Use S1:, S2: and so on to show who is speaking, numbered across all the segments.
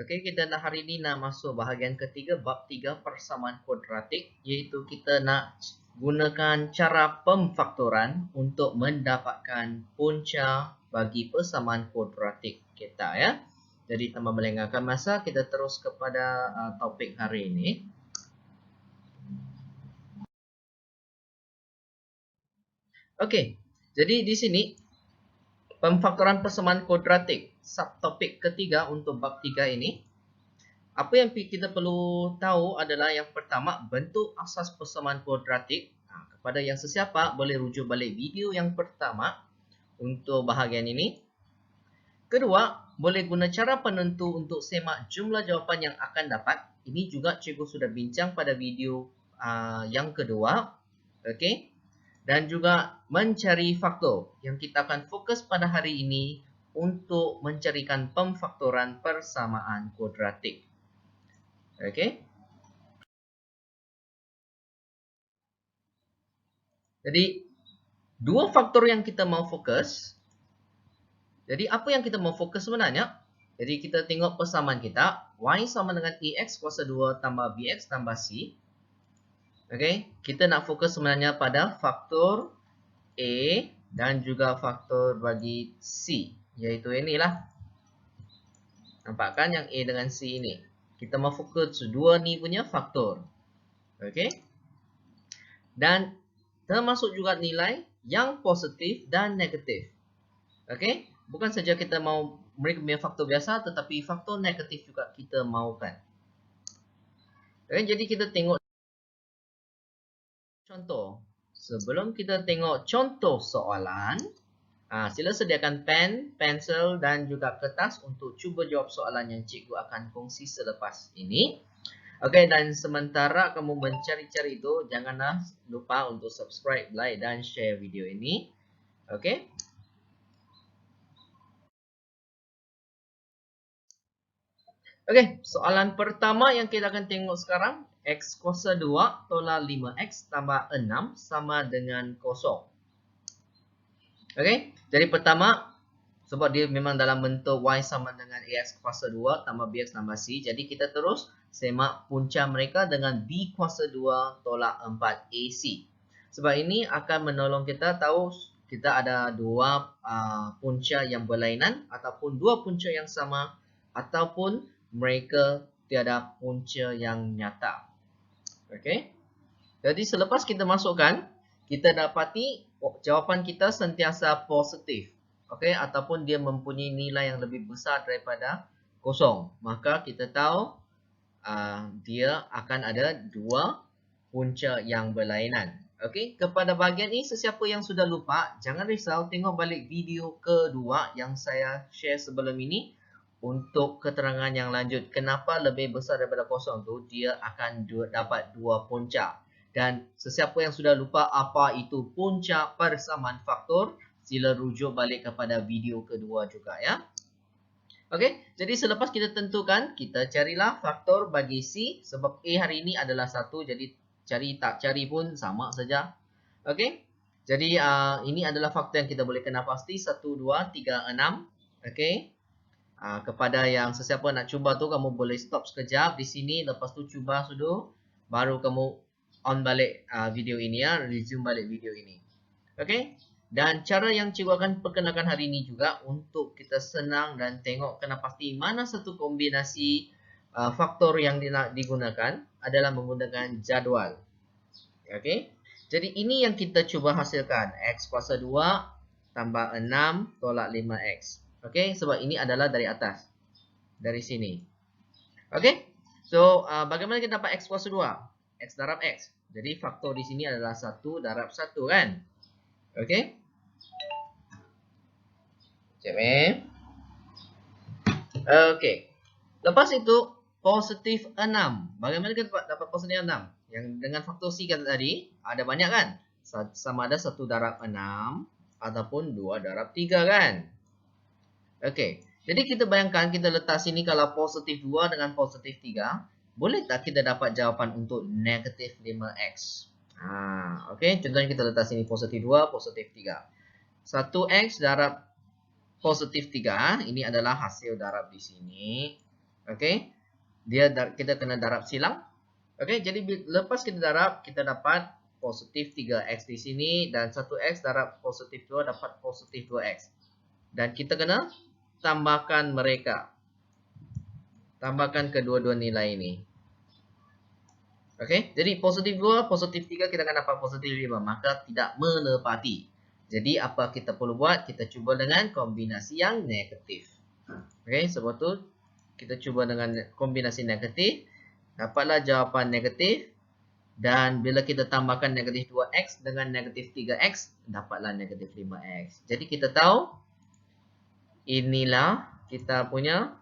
S1: Okey, kita nak hari ni nak masuk bahagian ketiga bab 3 persamaan kuadratik, iaitu kita nak gunakan cara pemfaktoran untuk mendapatkan punca bagi persamaan kuadratik kita ya. Jadi tanpa melengahkan masa, kita terus kepada topik hari ini. Okey. Jadi di sini pemfaktoran persamaan kuadratik, subtopik ketiga untuk bab 3 ini. Apa yang kita perlu tahu adalah yang pertama, bentuk asas persamaan kuadratik. Kepada yang sesiapa, boleh rujuk balik video yang pertama untuk bahagian ini. Kedua, boleh guna cara penentu untuk semak jumlah jawapan yang akan dapat. Ini juga cikgu sudah bincang pada video yang kedua. Okey. Dan juga mencari faktor yang kita akan fokus pada hari ini untuk mencarikan pemfaktoran persamaan kuadratik. Okey. Jadi, dua faktor yang kita mau fokus. Jadi, apa yang kita mau fokus sebenarnya? Jadi, kita tengok persamaan kita. Y sama dengan AX kuasa 2 tambah BX tambah C. Okey. Kita nak fokus sebenarnya pada faktor A dan juga faktor bagi C. Iaitu inilah. Nampak kan yang A dengan C ini? Kita mau fokus dua ni punya faktor. Okey. Dan termasuk juga nilai yang positif dan negatif. Okey. Bukan saja kita mau mereka punya faktor biasa, tetapi faktor negatif juga kita mahukan. Okay, jadi kita tengok contoh. Sebelum kita tengok contoh soalan, sila sediakan pen, pensel dan juga kertas untuk cuba jawab soalan yang cikgu akan kongsi selepas ini. Okey, dan sementara kamu mencari-cari itu, janganlah lupa untuk subscribe, like dan share video ini. Okey. Okey, soalan pertama yang kita akan tengok sekarang, X kuasa 2 tolak 5X tambah 6 sama dengan 0. Okey, jadi pertama, sebab dia memang dalam bentuk Y sama dengan AX kuasa 2 tambah BX tambah C. Jadi kita terus semak punca mereka dengan B kuasa 2 tolak 4AC. Sebab ini akan menolong kita tahu kita ada dua punca yang berlainan ataupun dua punca yang sama ataupun mereka tiada punca yang nyata. Okey. Jadi selepas kita masukkan, kita dapati jawapan kita sentiasa positif. Okey, ataupun dia mempunyai nilai yang lebih besar daripada 0. Maka kita tahu dia akan ada dua punca yang berlainan. Okey, kepada bahagian ini, sesiapa yang sudah lupa, jangan risau, tengok balik video kedua yang saya share sebelum ini untuk keterangan yang lanjut. Kenapa lebih besar daripada 0 tu, dia akan dapat dua punca. Dan sesiapa yang sudah lupa apa itu punca persamaan faktor, sila rujuk balik kepada video kedua juga ya. Okey, jadi selepas kita tentukan, kita carilah faktor bagi C. Sebab A hari ini adalah 1, jadi cari tak cari pun sama saja. Okey, jadi ini adalah faktor yang kita boleh kenal pasti. 1, 2, 3, 6. Okey, kepada yang sesiapa nak cuba tu, kamu boleh stop sekejap di sini. Lepas tu cuba sudah, baru kamu on balik video ini ya, resume balik video ini. Okey. Dan cara yang cikgu akan perkenalkan hari ini juga untuk kita senang dan tengok kena pasti mana satu kombinasi faktor yang digunakan adalah menggunakan jadual. Okey. Jadi ini yang kita cuba hasilkan. X kuasa 2 tambah 6 tolak 5X. Okey. Sebab ini adalah dari atas. Dari sini. Okey. So, bagaimana kita dapat X kuasa 2? X darab X. Jadi faktor di sini adalah 1 darab 1 kan? Okey. Sekejap Okey. Lepas itu, positif 6. Bagaimana kita dapat positif 6? Yang dengan faktor C kata tadi, ada banyak kan? Sama ada 1 darab 6 ataupun 2 darab 3 kan? Okey. Jadi kita bayangkan kita letak sini kalau positif 2 dengan positif 3. Boleh tak kita dapat jawapan untuk negatif 5X? Okey. Contohnya kita letak sini positif 2, positif 3. 1X darab positif 3. Ini adalah hasil darab di sini. Okey. Kita kena darab silang. Okey, jadi lepas kita darab, kita dapat positif 3x di sini dan 1x darab positif 2 dapat positif 2x. Dan kita kena tambahkan mereka. Tambahkan kedua-dua nilai ini. Okey, jadi positif 2, positif 3 kita akan dapat positif 5. Maka tidak menepati. Jadi apa kita perlu buat? Kita cuba dengan kombinasi yang negatif. Okey, sebab tu kita cuba dengan kombinasi negatif. Dapatlah jawapan negatif. Dan bila kita tambahkan negatif 2x dengan negatif 3x, dapatlah negatif 5x. Jadi kita tahu inilah kita punya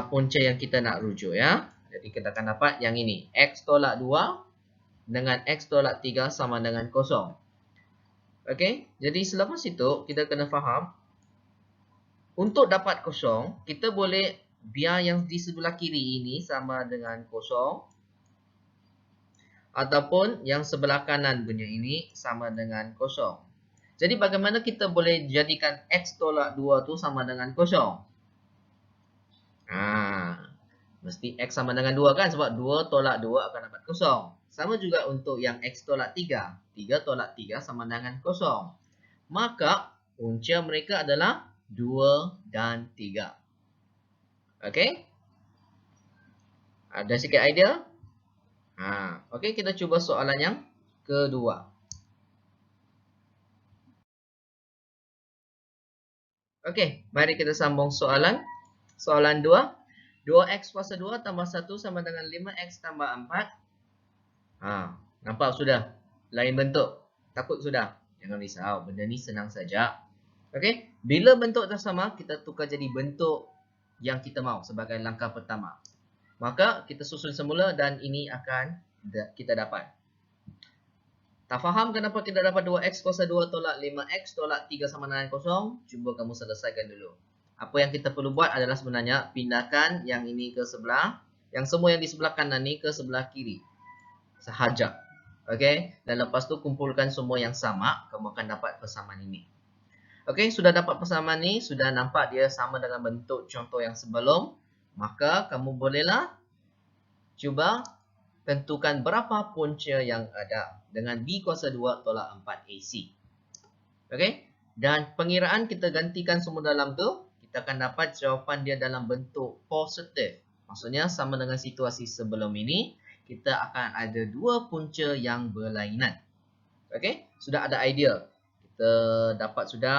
S1: punca yang kita nak rujuk ya. Jadi kita akan dapat yang ini. X tolak 2 dengan X tolak 3 sama dengan 0. Okey. Jadi selepas itu kita kena faham. Untuk dapat 0, kita boleh biar yang di sebelah kiri ini sama dengan 0. Ataupun yang sebelah kanan punya ini sama dengan 0. Jadi bagaimana kita boleh jadikan X tolak 2 tu sama dengan 0? Mesti X sama dengan 2 kan? Sebab 2 tolak 2 akan dapat 0. Sama juga untuk yang X tolak 3. 3 tolak 3 sama dengan 0. Maka punca mereka adalah 2 dan 3. Okey? Ada sikit idea? Okey, kita cuba soalan yang kedua. Okey, mari kita sambung soalan. Soalan 2. 2x kuasa 2 tambah 1 sama dengan 5x tambah 4. Nampak sudah? Lain bentuk. Takut sudah? Jangan risau. Benda ni senang saja. Okey. Bila bentuk tersama, kita tukar jadi bentuk yang kita mahu sebagai langkah pertama. Maka kita susun semula dan ini akan kita dapat. Tak faham kenapa kita dapat 2x kuasa 2 tolak 5x tolak 3 sama dengan 0? Cuba kamu selesaikan dulu. Apa yang kita perlu buat adalah sebenarnya pindahkan yang ini ke sebelah. Yang semua yang di sebelah kanan ni ke sebelah kiri. Sahaja. Okey. Dan lepas tu kumpulkan semua yang sama. Kamu akan dapat persamaan ini. Okey. Sudah dapat persamaan ni. Sudah nampak dia sama dengan bentuk contoh yang sebelum. Maka kamu bolehlah cuba tentukan berapa punca yang ada. Dengan B kuasa 2 tolak 4 AC. Okey. Dan pengiraan kita gantikan semua dalam tu. Kita akan dapat jawapan dia dalam bentuk positif. Maksudnya sama dengan situasi sebelum ini, kita akan ada dua punca yang berlainan. Okey, sudah ada idea. Kita dapat sudah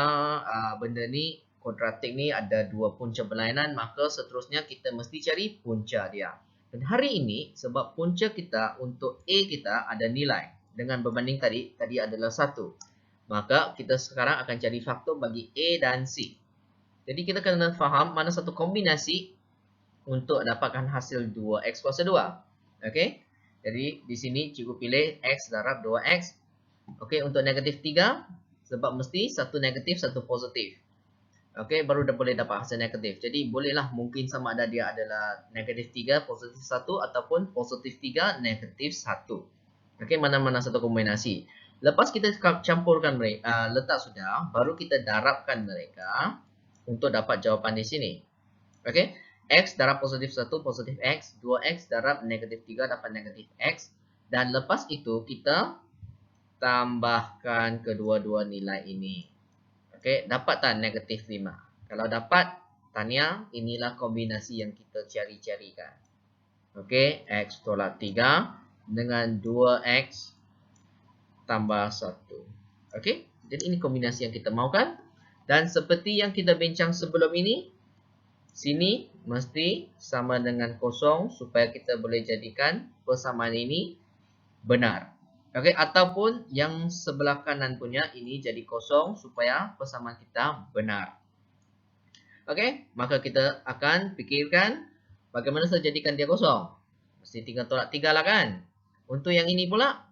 S1: benda ni, kuadratik ni ada dua punca berlainan, maka seterusnya kita mesti cari punca dia. Dan hari ini, sebab punca kita untuk A kita ada nilai. Dengan berbanding tadi adalah 1. Maka kita sekarang akan cari faktor bagi A dan C. Jadi kita kena faham mana satu kombinasi untuk dapatkan hasil 2x kuasa 2. Okey. Jadi di sini cikgu pilih x darab 2x. Okey, untuk negatif 3 sebab mesti satu negatif satu positif. Okey, baru dah boleh dapat hasil negatif. Jadi bolehlah mungkin sama ada dia adalah negatif 3 positif 1 ataupun positif 3 negatif 1. Okey, mana-mana satu kombinasi. Lepas kita campurkan mereka, letak sudah, baru kita darabkan mereka. Untuk dapat jawapan di sini. Okey. X darab positif 1 positif X. 2X darab negatif 3 dapat negatif X. Dan lepas itu kita tambahkan kedua-dua nilai ini. Okey. Dapat tak negatif 5? Kalau dapat, tanya inilah kombinasi yang kita cari-carikan. Okey. X tolak 3 dengan 2X tambah 1. Okey. Jadi ini kombinasi yang kita mahukan. Dan seperti yang kita bincang sebelum ini, sini mesti sama dengan 0 supaya kita boleh jadikan persamaan ini benar. Okey, ataupun yang sebelah kanan punya ini jadi 0 supaya persamaan kita benar. Okey, maka kita akan fikirkan bagaimana saya jadikan dia 0. Mesti 3 tolak 3 lah kan. Untuk yang ini pula,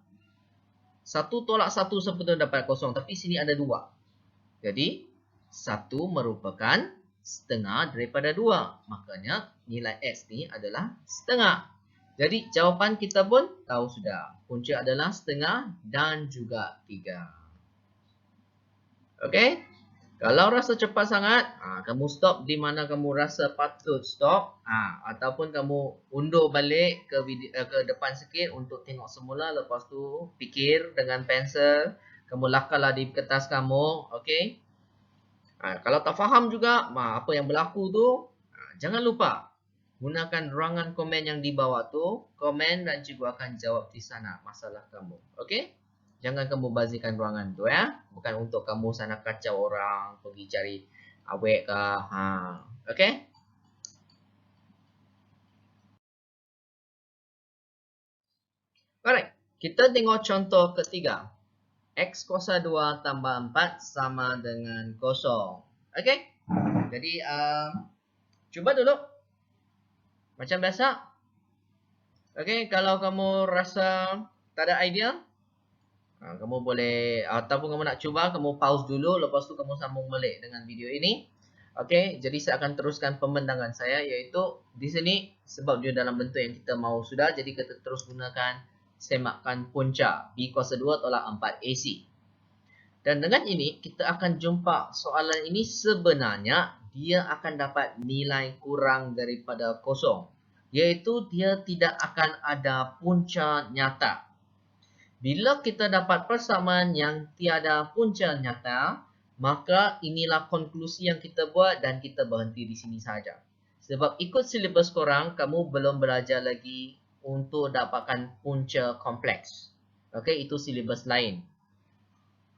S1: 1 tolak 1 sebetulnya dapat 0, tapi sini ada 2. Jadi 1 merupakan setengah daripada 2. Makanya nilai X ni adalah setengah. Jadi jawapan kita pun tahu sudah. Punca adalah setengah dan juga 3. Okey. Kalau rasa cepat sangat, kamu stop di mana kamu rasa patut stop, ataupun kamu undur balik ke ke depan sikit untuk tengok semula, lepas tu fikir dengan pensel, kamu lakarlah di kertas kamu, okey? Kalau tak faham juga apa yang berlaku tu, jangan lupa gunakan ruangan komen yang di bawah tu, komen dan cikgu akan jawab di sana masalah kamu, okey? Jangan kamu bazirkan ruangan tu ya. Bukan untuk kamu sana kacau orang, pergi cari awek ke. Okay? Alright. Kita tengok contoh ketiga. X kuasa 2 tambah 4 sama dengan 0. Okay? Jadi, cuba dulu. Macam biasa. Okay? Kalau kamu rasa tak ada idea, kamu boleh, ataupun kamu nak cuba, kamu pause dulu, lepas tu kamu sambung balik dengan video ini. Okey, jadi saya akan teruskan pembentangan saya, iaitu di sini sebab dia dalam bentuk yang kita mahu sudah, jadi kita terus gunakan semakan punca B kuasa 2 tolak 4 AC. Dan dengan ini kita akan jumpa soalan ini sebenarnya dia akan dapat nilai kurang daripada kosong, iaitu dia tidak akan ada punca nyata. Bila kita dapat persamaan yang tiada punca nyata, maka inilah konklusi yang kita buat dan kita berhenti di sini saja. Sebab ikut silibus korang, kamu belum belajar lagi untuk dapatkan punca kompleks. Okey, itu silibus lain.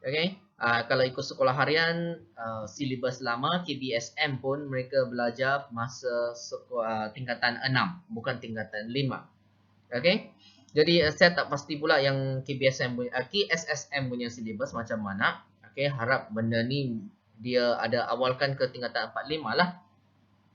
S1: Okey, kalau ikut sekolah harian, silibus lama KBSM pun mereka belajar masa tingkatan 6, bukan tingkatan 5. Okey. Jadi saya tak pasti pula yang KSSM punya silibus macam mana. Okey, harap benda ni dia ada awalkan ke tingkatan 4-5 lah.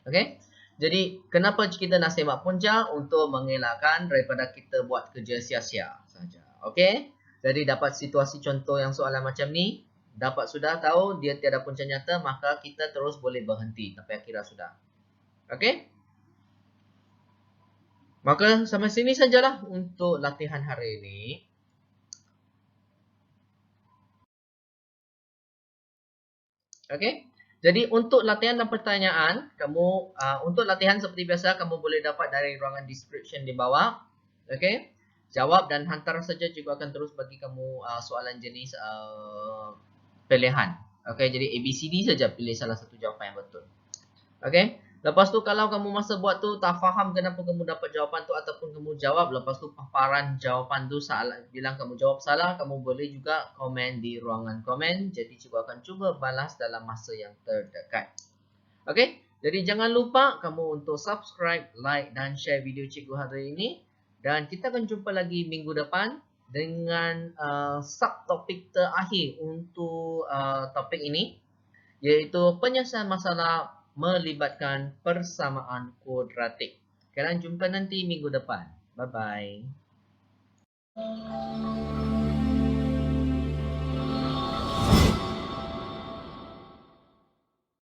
S1: Okey. Jadi kenapa kita nak semak punca? Untuk mengelakkan daripada kita buat kerja sia-sia saja. Okey. Jadi dapat situasi contoh yang soalan macam ni, dapat sudah tahu dia tiada punca nyata, maka kita terus boleh berhenti sampai akhirnya sudah. Okey. Maka sampai sini sajalah untuk latihan hari ini. Okey. Jadi untuk latihan dan pertanyaan, untuk latihan seperti biasa kamu boleh dapat dari ruangan description di bawah. Okey. Jawab dan hantar saja, juga akan terus bagi kamu soalan jenis pilihan. Okey, jadi ABCD saja pilih salah satu jawapan yang betul. Okey. Lepas tu kalau kamu masa buat tu tak faham kenapa kamu dapat jawapan tu ataupun kamu jawab, lepas tu paparan jawapan tu salah, bilang kamu jawab salah, kamu boleh juga komen di ruangan komen. Jadi cikgu akan cuba balas dalam masa yang terdekat. Okey. Jadi jangan lupa kamu untuk subscribe, like dan share video cikgu hari ini. Dan kita akan jumpa lagi minggu depan dengan subtopik terakhir untuk topik ini, iaitu penyelesaian masalah melibatkan persamaan kuadratik. Kita jumpa nanti minggu depan. Bye-bye.